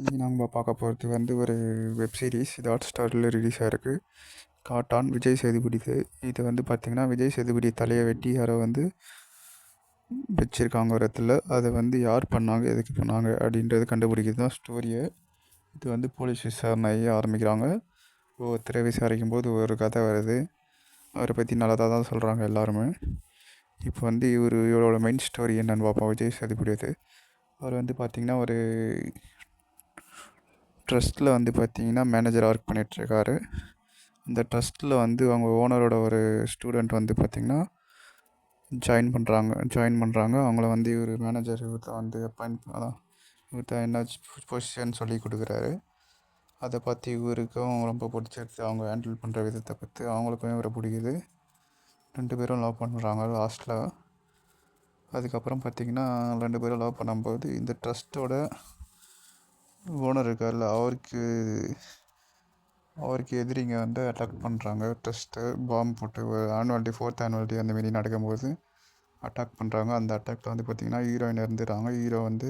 இன்றைக்கி நம்ம பார்க்க போகிறது வந்து ஒரு வெப் சீரிஸ். இது ஹாட் ஸ்டாரில் ரிலீஸ் ஆகிருக்கு. காட்டான் விஜய் சேதுபதிது. இது வந்து பார்த்திங்கன்னா விஜய் சேதுபதி தலையை வெட்டி யாரோ வந்து வச்சுருக்காங்க ஒரு இடத்துல. அதை வந்து யார் பண்ணாங்க, எதுக்கு பண்ணாங்க அப்படின்றது கண்டுபிடிக்கிறது தான் ஸ்டோரியை. இது வந்து போலீஸ் விசாரணையை ஆரம்பிக்கிறாங்க. ஒவ்வொருத்தரை விசாரிக்கும் போது ஒரு கதை வருது. அவரை பற்றி நல்லதாக தான் சொல்கிறாங்க எல்லாருமே. இப்போ வந்து இவரோட மெயின் ஸ்டோரி என்னென்னு பார்ப்போம். விஜய் சேதுபதி அவர் வந்து பார்த்திங்கன்னா ஒரு ட்ரஸ்ட்டில் வந்து பார்த்திங்கன்னா மேனேஜராக ஒர்க் பண்ணிகிட்ருக்காரு. அந்த ட்ரஸ்ட்டில் வந்து அவங்க ஓனரோட ஒரு ஸ்டூடெண்ட் வந்து பார்த்திங்கன்னா ஜாயின் பண்ணுறாங்க. அவங்கள வந்து இவர் மேனேஜர் இவர்கிட்ட வந்து இவர்கிட்ட என்ன பொசிஷன் சொல்லி கொடுக்குறாரு. அதை பற்றி இவருக்கும் ரொம்ப பிடிச்சிருச்சு. அவங்க ஹேண்டில் பண்ணுற விதத்தை பற்றி அவங்களுக்கும் இவரை பிடிக்குது. 2 பேரும் லவ் பண்ணுறாங்க லாஸ்ட்டில். அதுக்கப்புறம் பார்த்திங்கன்னா 2 பேரும் லவ் பண்ணும்போது இந்த ட்ரஸ்ட்டோட ஓனர் இருக்கார்ல, அவருக்கு எதிரிங்க வந்து அட்டாக் பண்ணுறாங்க. ட்ரஸ்ட்டு பாம்பு போட்டு ஒரு ஃபோர்த் ஆனுவல் அந்தமாரி நடக்கும்போது அட்டாக் பண்ணுறாங்க. அந்த அட்டாக்ல வந்து பார்த்திங்கன்னா ஹீரோயின் இறந்துடுறாங்க. ஹீரோ வந்து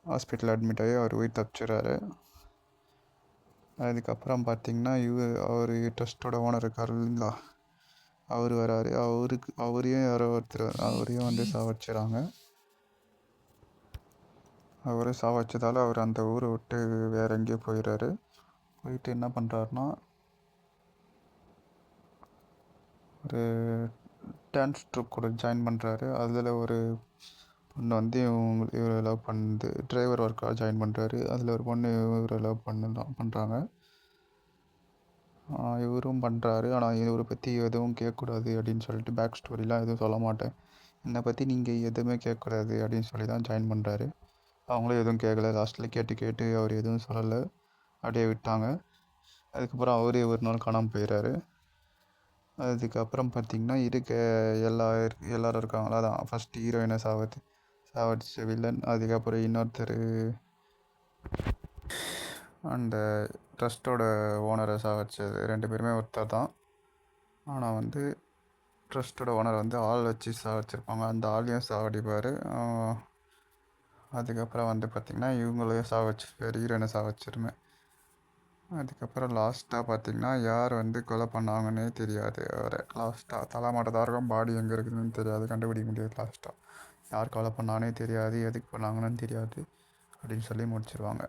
ஹாஸ்பிட்டல் அட்மிட் ஆகி அவர் உயிர் தப்பிச்சிடுறாரு. அதுக்கப்புறம் பார்த்திங்கன்னா அவர் ட்ரஸ்ட்டோட ஓனர் இருக்கார் இல்லைங்களா, அவர் வராரு. அவரையும் யாரோ ஒருத்தர் அவரையும் வந்து சாவடிச்சிடறாங்க. அவரை சாவடிச்சதால் அவர் அந்த ஊரை விட்டு வேறு எங்கேயோ போயிட்டு என்ன பண்ணுறாருனா ஒரு டான்ஸ் ட்ரூப் கூட ஜாயின் பண்ணுறாரு. அதில் ஒரு பொண்ணு வந்து இவரை லவ் பண்ணுது. டிரைவர் ஒர்க்காக ஜாயின் பண்ணுறாரு. அதில் ஒரு பொண்ணு இவரை லவ் பண்ணுறாங்க. இவரும் பண்ணுறாரு. ஆனால் இவரை பற்றி எதுவும் கேட்கக்கூடாது அப்படின்னு சொல்லிட்டு பேக் ஸ்டோரிலாம் எதுவும் சொல்ல மாட்டேன், என்னை பற்றி நீங்கள் எதுவுமே கேட்கக்கூடாது அப்படின்னு சொல்லி தான் ஜாயின் பண்ணுறாரு. அவங்களும் எதுவும் கேட்கல. லாஸ்ட்டில் கேட்டு அவர் எதுவும் சொல்லலை, அப்படியே விட்டாங்க. அதுக்கப்புறம் அவரே ஒரு நாள் காணாமல் போயிடுறாரு. அதுக்கப்புறம் பார்த்திங்கன்னா எல்லோரும் இருக்காங்களா, அதான் ஃபஸ்ட்டு ஹீரோயினை சாவடிச்ச வில்லன். அதுக்கப்புறம் இன்னொருத்தர் அந்த ட்ரஸ்ட்டோட ஓனரை சாவடிச்சது. 2 பேருமே ஒருத்தர் தான். ஆனால் வந்து ட்ரஸ்ட்டோட ஓனர் வந்து ஆள் வச்சு சாவடிச்சிருப்பாங்க. அந்த ஆளையும் சாவடிப்பார். அதுக்கப்புறம் வந்து பார்த்திங்கன்னா இவங்களையும் சாவடிச்சிருப்பார், ஹீரோயினை சாவடிச்சிருமே. அதுக்கப்புறம் லாஸ்ட்டாக பார்த்திங்கன்னா யார் வந்து கொலை பண்ணாங்கன்னே தெரியாது. அவரை லாஸ்ட்டாக தலை மட்டும் தான் இருக்கும், பாடி எங்கே இருக்குதுன்னு தெரியாது, கண்டுபிடிக்க முடியாது. லாஸ்ட்டாக யார் கொலை பண்ணானே தெரியாது, எதுக்கு பண்ணாங்கன்னு தெரியாது அப்படின்னு சொல்லி முடிச்சிருவாங்க.